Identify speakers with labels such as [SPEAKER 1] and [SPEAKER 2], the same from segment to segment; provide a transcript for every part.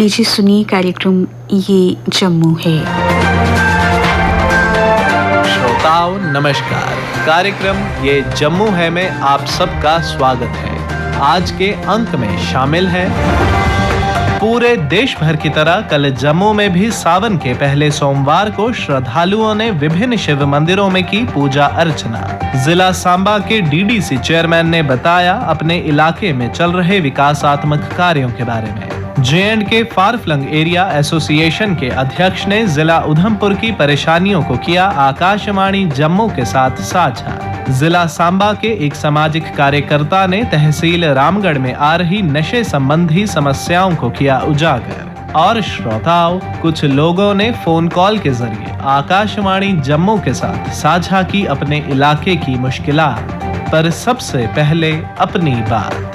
[SPEAKER 1] लीजिए सुनिए कार्यक्रम ये जम्मू है।
[SPEAKER 2] श्रोताओं नमस्कार, कार्यक्रम ये जम्मू है में आप सबका स्वागत है। आज के अंक में शामिल है पूरे देश भर की तरह कल जम्मू में भी सावन के पहले सोमवार को श्रद्धालुओं ने विभिन्न शिव मंदिरों में की पूजा अर्चना। जिला सांबा के डीडीसी चेयरमैन ने बताया अपने इलाके में चल रहे विकासात्मक कार्यों के बारे में। J&K फार फ्लंग एरिया एसोसिएशन के अध्यक्ष ने जिला उधमपुर की परेशानियों को किया आकाशवाणी जम्मू के साथ साझा। जिला सांबा के एक सामाजिक कार्यकर्ता ने तहसील रामगढ़ में आ रही नशे संबंधी समस्याओं को किया उजागर। और श्रोताओं, कुछ लोगों ने फोन कॉल के जरिए आकाशवाणी जम्मू के साथ साझा की अपने इलाके की मुश्किलात। पर सबसे पहले अपनी बात।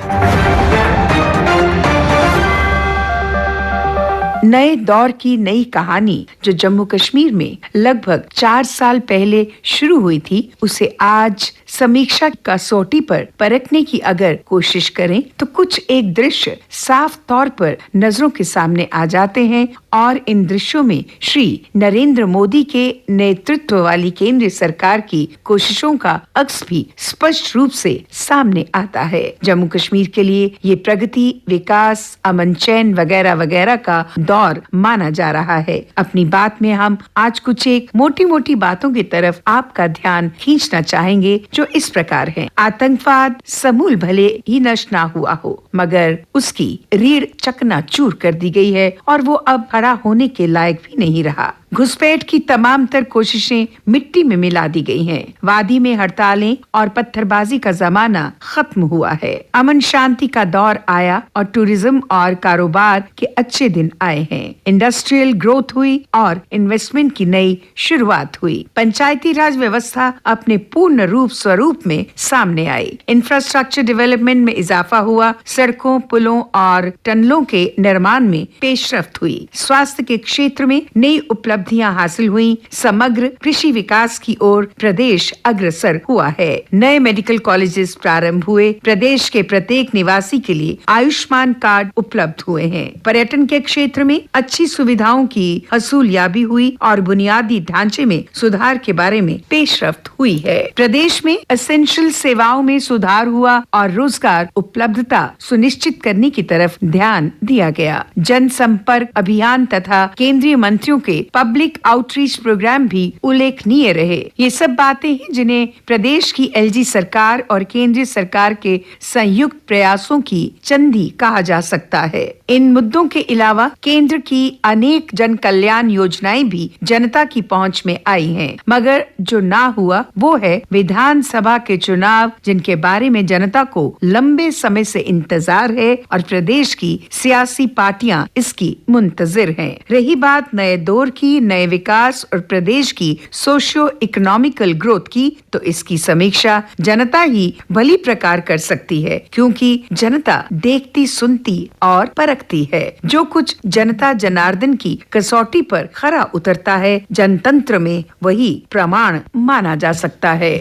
[SPEAKER 3] नए दौर की नई कहानी जो जम्मू कश्मीर में लगभग 4 साल पहले शुरू हुई थी, उसे आज समीक्षा कसौटी पर परखने की अगर कोशिश करें तो कुछ एक दृश्य साफ तौर पर नजरों के सामने आ जाते हैं और इन दृश्यों में श्री नरेंद्र मोदी के नेतृत्व वाली केंद्र सरकार की कोशिशों का अक्स भी स्पष्ट रूप से सामने आता है। जम्मू कश्मीर के लिए ये प्रगति, विकास, अमन चैन वगैरह वगैरह का दौर माना जा रहा है। अपनी बात में हम आज कुछ एक मोटी मोटी बातों की तरफ आपका ध्यान खींचना चाहेंगे जो इस प्रकार है। आतंकवाद समूल भले ही नष्ट ना हुआ हो, मगर उसकी रीढ़ चकनाचूर कर दी गई है और वो अब खड़ा होने के लायक भी नहीं रहा। घुसपैठ की तमाम तर कोशिशें मिट्टी में मिला दी गई हैं। वादी में हड़तालें और पत्थरबाजी का जमाना खत्म हुआ है। अमन शांति का दौर आया और टूरिज्म और कारोबार के अच्छे दिन आए हैं। इंडस्ट्रियल ग्रोथ हुई और इन्वेस्टमेंट की नई शुरुआत हुई। पंचायती राज व्यवस्था अपने पूर्ण रूप स्वरूप में सामने आई। इंफ्रास्ट्रक्चर डेवलपमेंट में इजाफा हुआ। सड़कों, पुलों और टनलों के निर्माण में पेशरफ्त हुई। स्वास्थ्य के क्षेत्र में नई उपलब्धियां हासिल हुई। समग्र कृषि विकास की ओर प्रदेश अग्रसर हुआ है। नए मेडिकल कॉलेजेस प्रारंभ हुए। प्रदेश के प्रत्येक निवासी के लिए आयुष्मान कार्ड उपलब्ध हुए हैं। पर्यटन के क्षेत्र में अच्छी सुविधाओं की हसूलयाबी हुई और बुनियादी ढांचे में सुधार के बारे में पेशरफ्त हुई है। प्रदेश में एसेंशियल सेवाओं में सुधार हुआ और रोजगार उपलब्धता सुनिश्चित करने की तरफ ध्यान दिया गया। जनसंपर्क अभियान तथा केंद्रीय मंत्रियों के पब्लिक आउटरीच प्रोग्राम भी उल्लेखनीय रहे। ये सब बातें हैं जिन्हें प्रदेश की एलजी सरकार और केंद्रीय सरकार के संयुक्त प्रयासों की चंदी कहा जा सकता है। इन मुद्दों के अलावा केंद्र की अनेक जन कल्याण योजनाएं भी जनता की पहुंच में आई हैं, मगर जो ना हुआ वो है विधानसभा के चुनाव, जिनके बारे में जनता को लंबे समय से इंतजार है और प्रदेश की सियासी पार्टियां इसकी मुंतजिर हैं। रही बात नए दौर की, नए विकास और प्रदेश की सोशियो इकोनॉमिकल ग्रोथ की, तो इसकी समीक्षा जनता ही भली प्रकार कर सकती है, क्योंकि जनता देखती, सुनती और परखती है। जो कुछ जनता जनार्दन की कसौटी पर खरा उतरता है, जनतंत्र में वही प्रमाण माना जा सकता है।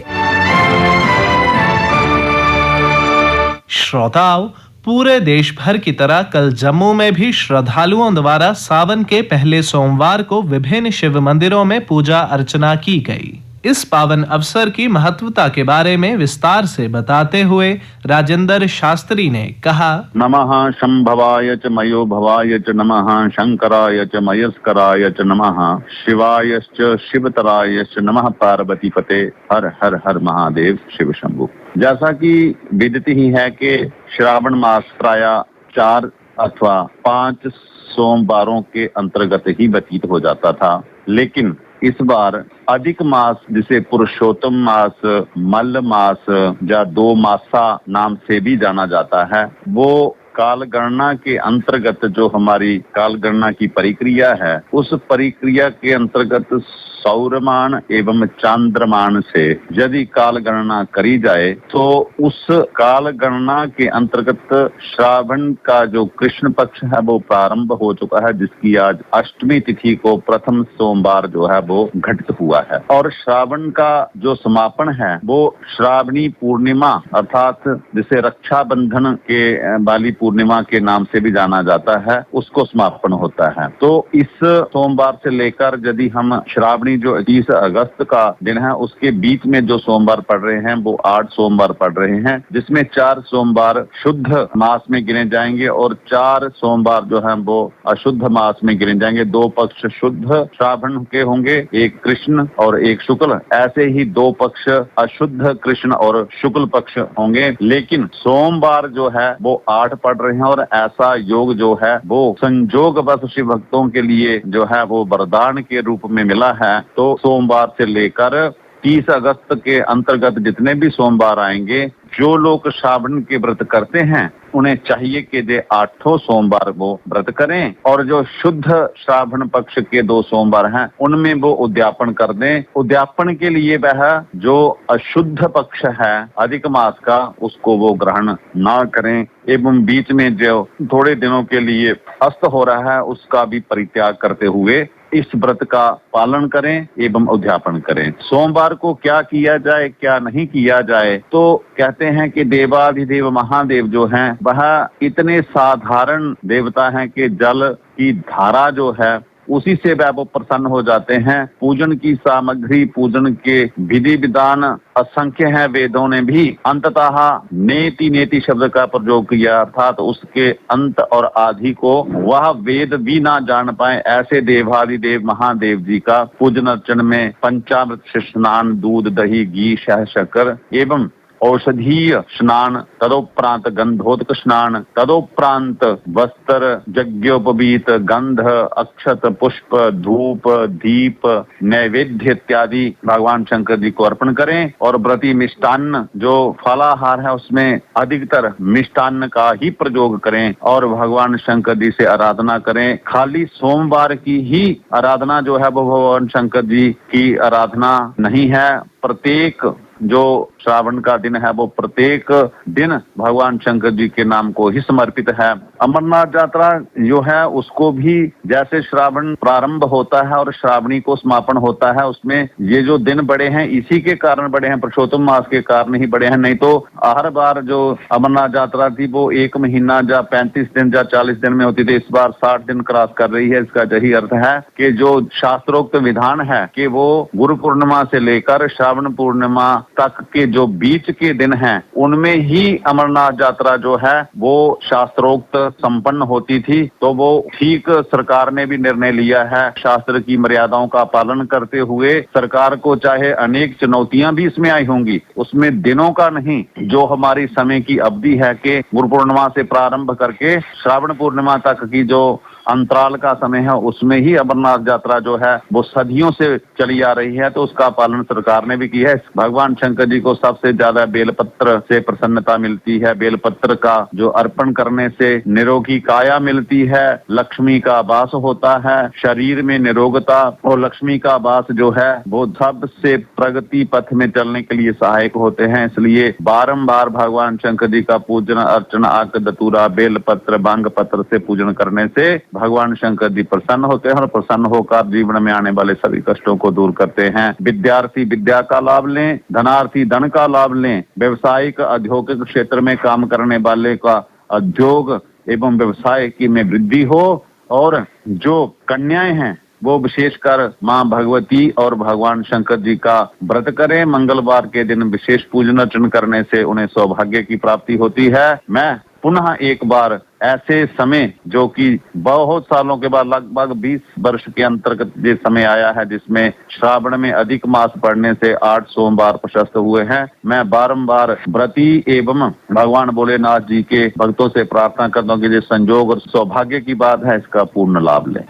[SPEAKER 2] श्रोताओं, पूरे देश भर की तरह कल जम्मू में भी श्रद्धालुओं द्वारा सावन के पहले सोमवार को विभिन्न शिव मंदिरों में पूजा अर्चना की गई। इस पावन अवसर की महत्वता के बारे में विस्तार से बताते हुए राजेंद्र शास्त्री ने कहा,
[SPEAKER 4] नमः शंभवाय च मयो भवाय च नमः शंकराय च मयस्कराय च नमः शिवाय च शिवतराय च नमः पार्वती पते हर हर हर महादेव शिव शंभु। जैसा कि विदित ही है कि श्रावण मास प्राय 4 अथवा 5 सोमवारों के अंतर्गत ही व्यतीत हो जाता था, लेकिन इस बार अधिक मास, जिसे पुरुषोत्तम मास, मल्ल मास या 2 मासा नाम से भी जाना जाता है, वो काल गणना के अंतर्गत जो हमारी काल गणना की प्रक्रिया है, उस प्रक्रिया के अंतर्गत सौरमान एवं चांद्रमान से यदि काल गणना करी जाए तो उस काल गणना के अंतर्गत श्रावण का जो कृष्ण पक्ष है वो प्रारंभ हो चुका है, जिसकी आज अष्टमी तिथि को प्रथम सोमवार जो है वो घटित हुआ है। और श्रावण का जो समापन है वो श्रावणी पूर्णिमा अर्थात जिसे रक्षाबंधन के वाली पूर्णिमा के नाम से भी जाना जाता है, उसको समापन होता है। तो इस सोमवार से लेकर यदि हम श्रावणी जो 30 अगस्त का दिन है उसके बीच में जो सोमवार पड़ रहे हैं वो 8 सोमवार पड़ रहे हैं, जिसमें 4 सोमवार शुद्ध मास में गिने जाएंगे और 4 सोमवार जो है वो अशुद्ध मास में गिने जाएंगे। 2 पक्ष शुद्ध श्रावण के होंगे, एक कृष्ण और एक शुक्ल, ऐसे ही 2 पक्ष अशुद्ध कृष्ण और शुक्ल पक्ष होंगे। लेकिन सोमवार जो है वो 8 पड़ रहे हैं और ऐसा योग जो है वो संजोग बस शिव भक्तों के लिए जो है वो वरदान के रूप में मिला है। तो सोमवार से लेकर 30 अगस्त के अंतर्गत जितने भी सोमवार आएंगे, जो लोग श्रावण के व्रत करते हैं उन्हें चाहिए कि जे 8 सोमवार वो व्रत करें और जो शुद्ध श्रावण पक्ष के 2 सोमवार हैं उनमें वो उद्यापन कर दें। उद्यापन के लिए वह जो अशुद्ध पक्ष है अधिक मास का उसको वो ग्रहण ना करें एवं बीच में जो थोड़े दिनों के लिए अस्त हो रहा है उसका भी परित्याग करते हुए इस व्रत का पालन करें एवं उद्यापन करें। सोमवार को क्या किया जाए क्या नहीं किया जाए, तो कहते हैं कि देवाधिदेव महादेव जो हैं वह इतने साधारण देवता हैं कि जल की धारा जो है उसी से वो प्रसन्न हो जाते हैं। पूजन की सामग्री, पूजन के विधि विधान असंख्य है। वेदों ने भी अंततः नेति नेति शब्द का प्रयोग किया, अर्थात उसके अंत और आदि को वह वेद भी ना जान पाए ऐसे देवाधिदेव महादेव जी का पूजन अर्चन में पंचामृत से स्नान, दूध दही घी शहद शक्कर एवं औषधीय स्नान, तदोपरांत गंधोदक स्नान, तदोपरांत वस्त्र यज्ञोपवीत गंध अक्षत पुष्प धूप दीप नैवेद्य इत्यादि भगवान शंकर जी को अर्पण करें और व्रती मिष्टान्न जो फलाहार है उसमें अधिकतर मिष्टान्न का ही प्रयोग करें और भगवान शंकर जी से आराधना करें। खाली सोमवार की ही आराधना जो है वो भगवान शंकर जी की आराधना नहीं है। प्रत्येक जो श्रावण का दिन है वो प्रत्येक दिन भगवान शंकर जी के नाम को ही समर्पित है। अमरनाथ यात्रा जो है उसको भी जैसे श्रावण प्रारंभ होता है और श्रावणी को समापन होता है, उसमें ये जो दिन बड़े हैं इसी के कारण बड़े हैं, पुरुषोत्तम मास के कारण ही बड़े हैं। नहीं तो हर बार जो अमरनाथ यात्रा थी वो 1 महीना या 35 दिन या 40 दिन में होती थी, इस बार 60 दिन क्रॉस कर रही है। इसका यही अर्थ है कि जो शास्त्रोक्त विधान है कि वो गुरु पूर्णिमा से लेकर श्रावण पूर्णिमा तक के जो बीच के दिन हैं उनमें ही अमरनाथ यात्रा जो है वो शास्त्रोक्त संपन्न होती थी। तो वो ठीक सरकार ने भी निर्णय लिया है, शास्त्र की मर्यादाओं का पालन करते हुए सरकार को चाहे अनेक चुनौतियां भी इसमें आई होंगी, उसमें दिनों का नहीं, जो हमारी समय की अवधि है कि गुरु पूर्णिमा से प्रारंभ करके श्रावण पूर्णिमा तक की जो अंतराल का समय है उसमें ही अमरनाथ यात्रा जो है वो सदियों से चली आ रही है। तो उसका पालन सरकार ने भी किया है। भगवान शंकर जी को सबसे ज्यादा बेलपत्र से प्रसन्नता मिलती है। बेलपत्र का जो अर्पण करने से निरोगी काया मिलती है, लक्ष्मी का वास होता है, शरीर में निरोगता और लक्ष्मी का वास जो है वो सबसे प्रगति पथ में चलने के लिए सहायक होते हैं। इसलिए बारंबार भगवान शंकर जी का पूजन अर्चना आक दतूरा बेलपत्र बांग पत्र से पूजन करने से भगवान शंकर जी प्रसन्न होते हैं और प्रसन्न होकर जीवन में आने वाले सभी कष्टों को दूर करते हैं। विद्यार्थी विद्या का लाभ लें, धनार्थी धन का लाभ लें, व्यवसायिक औद्योगिक क्षेत्र में काम करने वाले का उद्योग एवं व्यवसाय की में वृद्धि हो और जो कन्याएं हैं वो विशेषकर माँ भगवती और भगवान शंकर जी का व्रत करें। मंगलवार के दिन विशेष पूजन अर्चन करने से उन्हें सौभाग्य की प्राप्ति होती है। मैं पुनः एक बार ऐसे समय जो कि बहुत सालों के बाद लगभग 20 वर्ष के अंतर्गत ये समय आया है जिसमें श्रावण में अधिक मास पड़ने से 8 सोमवार प्रशस्त हुए हैं, मैं बारंबार व्रती एवं भगवान भोलेनाथ जी के भक्तों से प्रार्थना करता हूँ कि ये संजोग और सौभाग्य की बात है, इसका पूर्ण लाभ लें।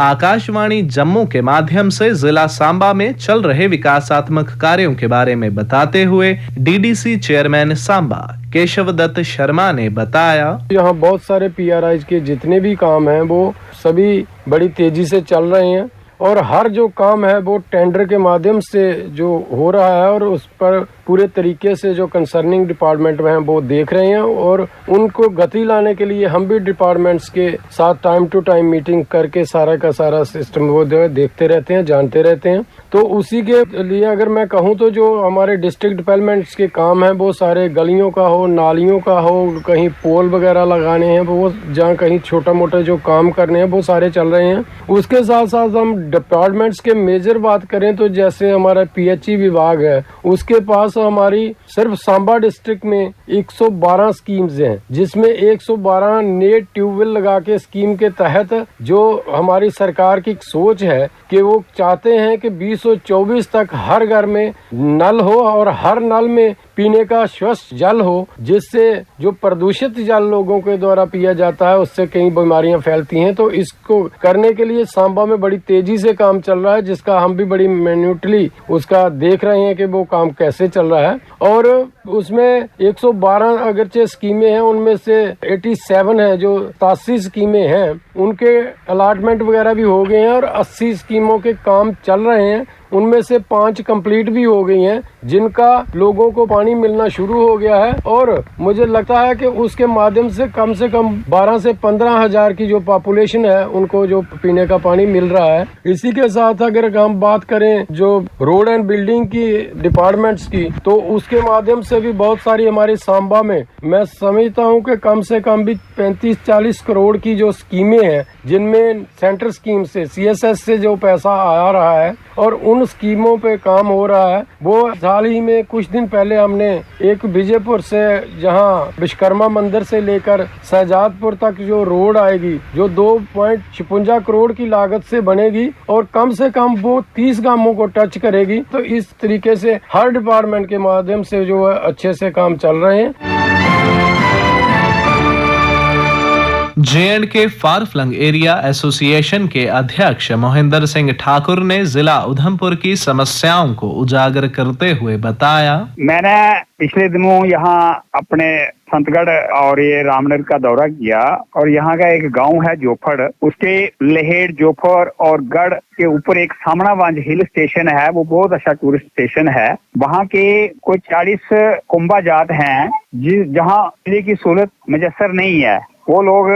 [SPEAKER 2] आकाशवाणी जम्मू के माध्यम से जिला सांबा में चल रहे विकासात्मक कार्यों के बारे में बताते हुए डीडीसी चेयरमैन सांबा केशव दत्त शर्मा ने बताया,
[SPEAKER 5] यहाँ बहुत सारे पीआरआई के जितने भी काम हैं वो सभी बड़ी तेजी से चल रहे हैं और हर जो काम है वो टेंडर के माध्यम से जो हो रहा है और उस पर पूरे तरीके से जो कंसर्निंग डिपार्टमेंट में हैं वो देख रहे हैं और उनको गति लाने के लिए हम भी डिपार्टमेंट्स के साथ टाइम टू टाइम मीटिंग करके सारा का सारा सिस्टम वो देखते रहते हैं, जानते रहते हैं। तो उसी के लिए अगर मैं कहूँ तो जो हमारे डिस्ट्रिक्ट डेवलपमेंट्स के काम हैं वो सारे गलियों का हो, नालियों का हो, कहीं पोल वगैरह लगाने हैं, वो जहाँ कहीं छोटा मोटा जो काम करने हैं वो सारे चल रहे हैं। उसके साथ साथ हम डिपार्टमेंट्स के मेजर बात करें तो जैसे हमारा PHE विभाग है, उसके पास हमारी सिर्फ सांबा डिस्ट्रिक्ट में 112 स्कीम्स हैं, जिसमें 112 नए ट्यूबवेल लगा के स्कीम के तहत जो हमारी सरकार की सोच है कि वो चाहते हैं कि 2024 तक हर घर में नल हो और हर नल में पीने का स्वच्छ जल हो, जिससे जो प्रदूषित जल लोगों के द्वारा पिया जाता है उससे कई बीमारियां फैलती हैं। तो इसको करने के लिए सांबा में बड़ी तेजी से काम चल रहा है, जिसका हम भी बड़ी मिन्यूटली उसका देख रहे हैं कि वो काम कैसे चल रहा है। और उसमें 112 अगरचे स्कीमें हैं, उनमें से 87 है जो 87 स्कीमें हैं उनके अलॉटमेंट वगैरह भी हो गए हैं और 80 स्कीमों के काम चल रहे हैं। उनमें से 5 कंप्लीट भी हो गई हैं, जिनका लोगों को पानी मिलना शुरू हो गया है और मुझे लगता है कि उसके माध्यम से कम 12 से 15 हजार की जो पॉपुलेशन है उनको जो पीने का पानी मिल रहा है। इसी के साथ अगर हम बात करें जो रोड एंड बिल्डिंग की डिपार्टमेंट्स की, तो उसके माध्यम से भी बहुत सारी हमारे सांबा में मैं समझता हूँ कि कम से कम भी 35-40 करोड़ की जो स्कीमें हैं, जिनमें सेंट्रल स्कीम से CSS से जो पैसा आ रहा है और उन स्कीमों पे काम हो रहा है। वो हाल ही में कुछ दिन पहले हमने एक विजयपुर से जहां विश्वकर्मा मंदिर से लेकर शहजादपुर तक जो रोड आएगी, जो 2.56 करोड़ की लागत से बनेगी और कम से कम वो 30 गांवों को टच करेगी। तो इस तरीके से हर डिपार्टमेंट के माध्यम से जो है अच्छे से काम चल रहे हैं।
[SPEAKER 2] JNK far flung area association के अध्यक्ष मोहिंदर सिंह ठाकुर ने जिला उधमपुर की समस्याओं को उजागर करते हुए बताया,
[SPEAKER 6] मैंने पिछले दिनों यहाँ अपने संतगढ़ और ये रामनगर का दौरा किया और यहाँ का एक गांव है जोफड़, उसके लहेड़, जोफर और गढ़ के ऊपर एक सामनावंज हिल स्टेशन है। वो बहुत अच्छा टूरिस्ट स्टेशन है। वहाँ के कोई 40 कुंभा जात हैं जहाँ बिजली की सहूलत मुयस्सर नहीं है। वो लोग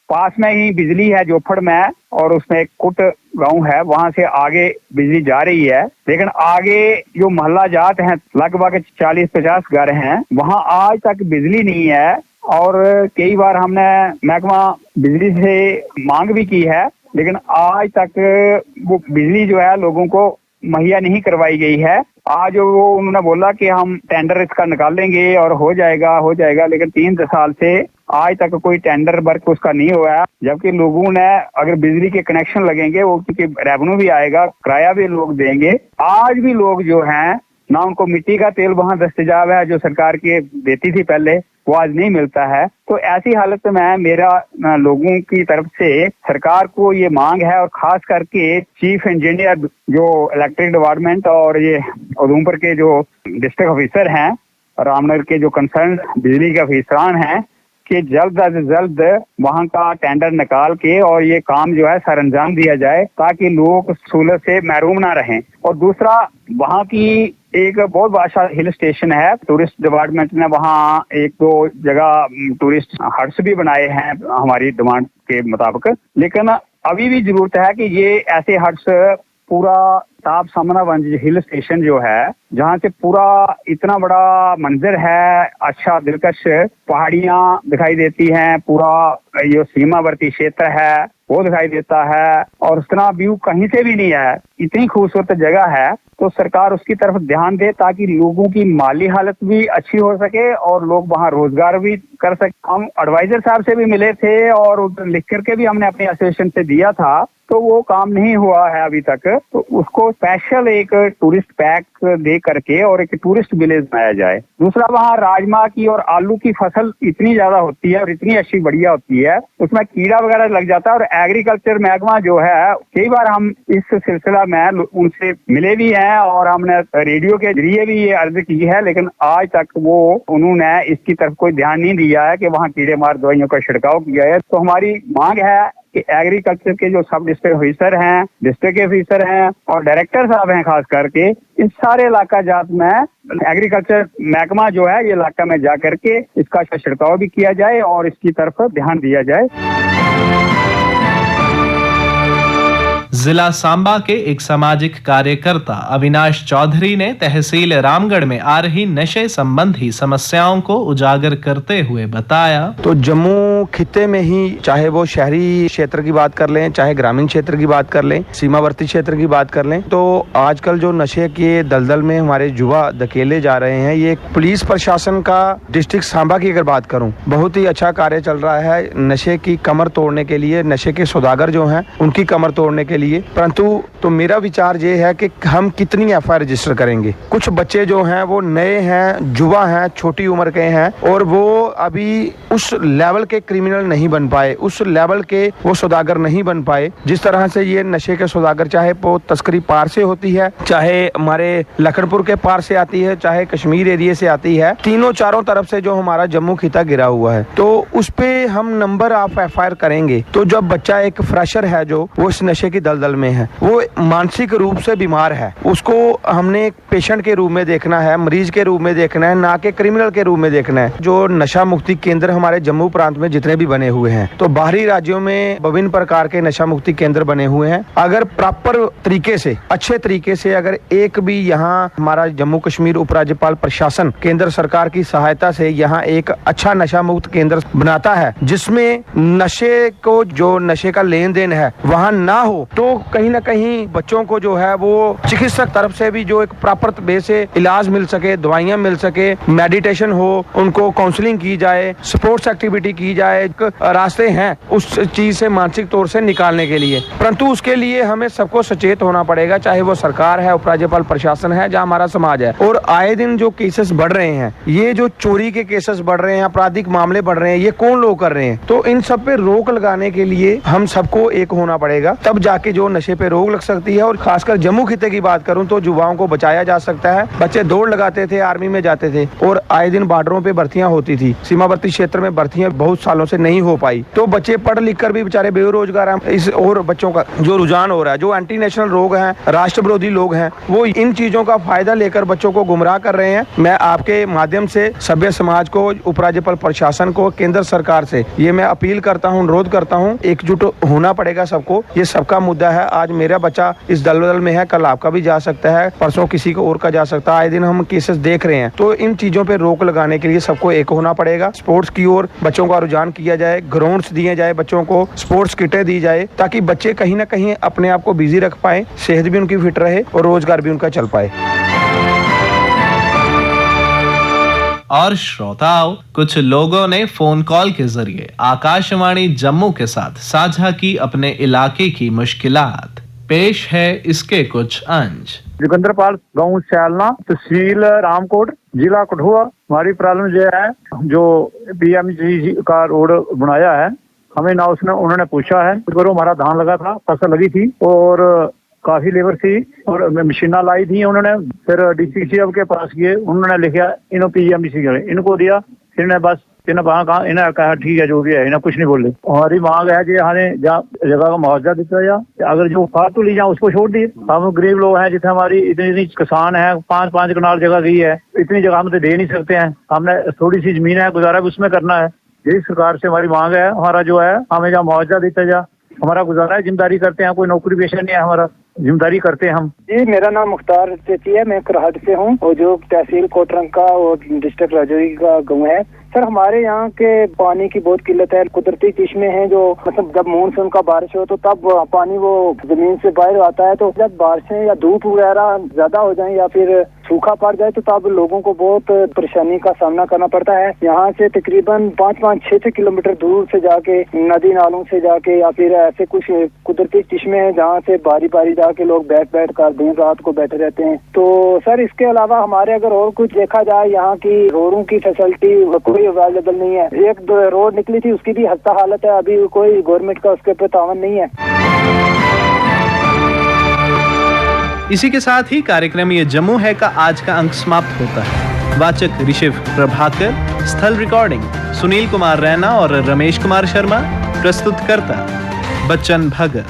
[SPEAKER 6] पास में ही बिजली है जोफड़ में और उसमें एक कुट गांव है, वहां से आगे बिजली जा रही है, लेकिन आगे जो मोहल्ला जात हैं लगभग 40-50 घर हैं, वहां आज तक बिजली नहीं है। और कई बार हमने महकमा बिजली से मांग भी की है, लेकिन आज तक वो बिजली जो है लोगों को मुहैया नहीं करवाई गई है। आज वो उन्होंने बोला कि हम टेंडर इसका निकालेंगे और हो जाएगा, लेकिन 3 साल से आज तक कोई टेंडर वर्क उसका नहीं हुआ है। जबकि लोगों ने अगर बिजली के कनेक्शन लगेंगे वो क्योंकि रेवेन्यू भी आएगा, किराया भी लोग देंगे। आज भी लोग जो हैं ना उनको मिट्टी का तेल वहां दस्तयाब है जो सरकार के देती थी पहले, वो आज नहीं मिलता है। तो ऐसी हालत में मेरा लोगों की तरफ से सरकार को ये मांग है और खास करके चीफ इंजीनियर जो इलेक्ट्रिक डिपार्टमेंट और ये उधमपुर के जो डिस्ट्रिक्ट ऑफिसर हैं, रामनगर के जो कंसर्न बिजली के अफसरान हैं, कि जल्द से जल्द वहां का टेंडर निकाल के और ये काम जो है सरअंजाम दिया जाए ताकि लोग सहूलत से महरूम ना रहें। और दूसरा, वहां की एक बहुत अच्छा हिल स्टेशन है, टूरिस्ट डिपार्टमेंट ने वहाँ 1-2 जगह टूरिस्ट हट्स भी बनाए हैं हमारी डिमांड के मुताबिक, लेकिन अभी भी जरूरत है कि ये ऐसे हट्स पूरा ताप सामनावंज हिल स्टेशन जो है, जहाँ से पूरा इतना बड़ा मंजर है, अच्छा दिलकश पहाड़ियां दिखाई देती हैं, पूरा ये सीमावर्ती क्षेत्र है वो दिखाई देता है और उस तरह व्यू कहीं से भी नहीं है। इतनी खूबसूरत जगह है, तो सरकार उसकी तरफ ध्यान दे ताकि लोगों की माली हालत भी अच्छी हो सके और लोग वहाँ रोजगार भी कर सके। हम एडवाइजर साहब से भी मिले थे और लिख करके भी हमने अपने एसोसिएशन से दिया था, तो वो काम नहीं हुआ है अभी तक। तो उसको स्पेशल एक टूरिस्ट पैक दे करके और एक टूरिस्ट विलेज बनाया जाए। दूसरा, वहाँ राजमा की और आलू की फसल इतनी ज्यादा होती है और इतनी अच्छी बढ़िया होती है, उसमें कीड़ा वगैरह लग जाता है। और एग्रीकल्चर महकमा जो है, कई बार हम इस सिलसिला में उनसे मिले भी हैं और हमने रेडियो के जरिए भी ये अर्ज की है, लेकिन आज तक वो उन्होंने इसकी तरफ कोई ध्यान नहीं दिया है कि वहाँ कीड़े मार दवाइयों का छिड़काव किया है। तो हमारी मांग है कि एग्रीकल्चर के जो सब डिस्ट्रिक्ट ऑफिसर हैं, डिस्ट्रिक्ट ऑफिसर हैं और डायरेक्टर साहब हैं, खास करके इन सारे इलाका जात में एग्रीकल्चर महकमा जो है ये इलाका में जा करके इसका छिड़काव भी किया जाए और इसकी तरफ ध्यान दिया जाए।
[SPEAKER 2] जिला सांबा के एक सामाजिक कार्यकर्ता अविनाश चौधरी ने तहसील रामगढ़ में आ रही नशे संबंधी समस्याओं को उजागर करते हुए बताया।
[SPEAKER 7] तो जम्मू खित्ते में ही, चाहे वो शहरी क्षेत्र की बात कर लें, चाहे ग्रामीण क्षेत्र की बात कर लें, सीमावर्ती क्षेत्र की बात कर लें, तो आजकल जो नशे के दलदल में हमारे युवा धकेले जा रहे हैं, ये पुलिस प्रशासन का डिस्ट्रिक्ट सांबा की अगर बात करूं, बहुत ही अच्छा कार्य चल रहा है नशे की कमर तोड़ने के लिए, नशे के सौदागर जो हैं उनकी कमर तोड़ने के लिए। परंतु तो मेरा विचार ये है कि हम कितनी एफआईआर रजिस्टर करेंगे। कुछ बच्चे जो हैं वो नए हैं, युवा हैं, छोटी उम्र के हैं और वो अभी उस लेवल के क्रिमिनल नहीं बन पाए, उस लेवल के वो सौदागर नहीं बन पाए जिस तरह से ये नशे के सौदागर, चाहे वो तस्करी पार से होती है, चाहे हमारे लखनपुर के पार से आती है, चाहे कश्मीर एरिया से आती है, तीनों चारों तरफ से जो हमारा जम्मू खिता गिरा हुआ है, तो उस पे हम नंबर ऑफ एफआईआर करेंगे। तो जब बच्चा एक फ्रेशर है जो वो इस नशे की दलदल में है, वो मानसिक रूप से बीमार है, उसको हमने एक पेशेंट के रूप में देखना है, मरीज के रूप में देखना है, ना कि क्रिमिनल के रूप में देखना है। जो नशा मुक्ति केंद्र हमारे जम्मू प्रांत में जितने भी बने हुए हैं, तो बाहरी राज्यों में विभिन्न प्रकार के नशा मुक्ति केंद्र बने हुए हैं। अगर प्रॉपर तरीके से, अच्छे तरीके से अगर एक भी यहाँ हमारा जम्मू कश्मीर उपराज्यपाल प्रशासन केंद्र सरकार की सहायता से यहाँ एक अच्छा नशा मुक्त केंद्र बनाता है जिसमें नशे को, जो नशे का लेन देन है वहाँ ना हो, तो कहीं ना कहीं बच्चों को जो है वो चिकित्सक तरफ से भी जो एक प्रॉपर वे से इलाज मिल सके, दवाइयां मिल सके, मेडिटेशन हो, उनको काउंसलिंग की जाए, स्पोर्ट्स एक्टिविटी की जाए, रास्ते हैं उस चीज से मानसिक तौर से निकालने के लिए। परंतु उसके लिए हमें सबको सचेत होना पड़ेगा, चाहे वो सरकार है, उपराज्यपाल प्रशासन है, जहाँ हमारा समाज है। और आए दिन जो केसेस बढ़ रहे हैं, ये जो चोरी के केसेस बढ़ रहे हैं, आपराधिक मामले बढ़ रहे हैं, ये कौन लोग कर रहे हैं? तो इन सब पे रोक लगाने के लिए हम सबको एक होना पड़ेगा, तब जाके जो नशे पे रोक लग सकती है। और खासकर जम्मू खिते की बात करूं तो युवाओं को बचाया जा सकता है। बच्चे दौड़ लगाते थे, आर्मी में जाते थे और आए दिन बॉर्डरों पे भर्तियां होती थी, सीमावर्ती क्षेत्र में भर्तियां बहुत सालों से नहीं हो पाई, तो बच्चे पढ़ लिख कर भी बेचारे बेरोजगार हैं। इस और बच्चों का जो रुझान हो रहा है, जो एंटी नेशनल लोग हैं, राष्ट्र विरोधी लोग हैं, वो इन चीजों का फायदा लेकर बच्चों को गुमराह कर रहे हैं। मैं आपके माध्यम से सभ्य समाज को, उपराज्यपाल प्रशासन को, केंद्र सरकार से ये मैं अपील करता हूँ, अनुरोध करता हूँ, एकजुट होना पड़ेगा सबको। ये सबका मुद्दा है। आज मेरा बच्चा इस दलदल में है, कल आपका भी जा सकता है, परसों किसी को और का जा सकता है। आए दिन हम केसेस देख रहे हैं, तो इन चीजों पे रोक लगाने के लिए सबको एक होना पड़ेगा। स्पोर्ट्स की ओर बच्चों का रुझान किया जाए, ग्राउंड्स दिए जाए, बच्चों को स्पोर्ट्स किटें दी जाए, ताकि बच्चे कहीं ना कहीं अपने आप को बिजी रख पाए, सेहत भी उनकी फिट रहे और रोजगार भी उनका चल पाए।
[SPEAKER 2] और श्रोताओं, कुछ लोगों ने फोन कॉल के जरिए आकाशवाणी जम्मू के साथ साझा की अपने इलाके की मुश्किलात। पेश है इसके कुछ अंश।
[SPEAKER 6] जोगिंद्रपाल, गांव सैलना, तहसील रामकोट, जिला कठुआ। हमारी प्रॉब्लम ये है, जो पीएमजी का रोड बनाया है, हमें ना उन्होंने पूछा है। करो, हमारा धान लगा था, फसल लगी थी और काफी लेबर थी और मशीना लाई थी उन्होंने। फिर डीसी के पास गए, उन्होंने लिखा इन्हों पीएमसी इनको दिया, इन्हें बस इन्हें इन्हें कहा ठीक है जो भी है, इन्हें कुछ नहीं बोले। हमारी मांग है कि हमें जगह का मुआवजा दिया जाए, अगर जो फालतू ली जाए उसको छोड़ दिए। हम गरीब लोग हैं, जितने हमारी इतनी किसान है, 5-5 कनाल जगह गई है, इतनी जगह हम तो दे नहीं सकते हैं। हमने थोड़ी सी जमीन है, गुजारा भी उसमें करना है। यही सरकार से हमारी मांग है, हमारा जो है हमें जहाँ मुआवजा दिया जाए। हमारा गुजारा है, जिम्मेदारी करते हैं, कोई नौकरी पेशा नहीं है, हमारा जिम्मेदारी करते हैं हम।
[SPEAKER 8] जी, मेरा नाम मुख्तार चेती है, मैं करहट से हूँ और जो तहसील कोटरंका और डिस्ट्रिक्ट राजौरी का गाँव है। सर, हमारे यहाँ के पानी की बहुत किल्लत है। कुदरती चश्मे हैं जो मतलब जब मानसून का बारिश हो तो तब पानी वो जमीन से बाहर आता है, तो जब बारिशें या धूप वगैरह ज्यादा हो जाए या फिर सूखा पड़ जाए तो तब लोगों को बहुत परेशानी का सामना करना पड़ता है। यहाँ से तकरीबन 5-6 किलोमीटर दूर से जाके नदी नालों से जाके या फिर ऐसे कुछ कुदरती चश्मे हैं जहाँ से बारी बारी जाके लोग बैठ कर दिन रात को बैठे रहते हैं। तो सर, इसके अलावा हमारे अगर और कुछ देखा जाए, यहाँ की रोडों की फैसिलिटी कोई अवेलेबल नहीं है। एक रोड निकली थी, उसकी भी खस्ता हालत है, अभी कोई गवर्नमेंट का उसके ऊपर तावन नहीं है।
[SPEAKER 2] इसी के साथ ही कार्यक्रम ये जम्मू है का आज का अंक समाप्त होता है। वाचक ऋषिव प्रभाकर, स्थल रिकॉर्डिंग सुनील कुमार रैना और रमेश कुमार शर्मा, प्रस्तुतकर्ता बच्चन भगत।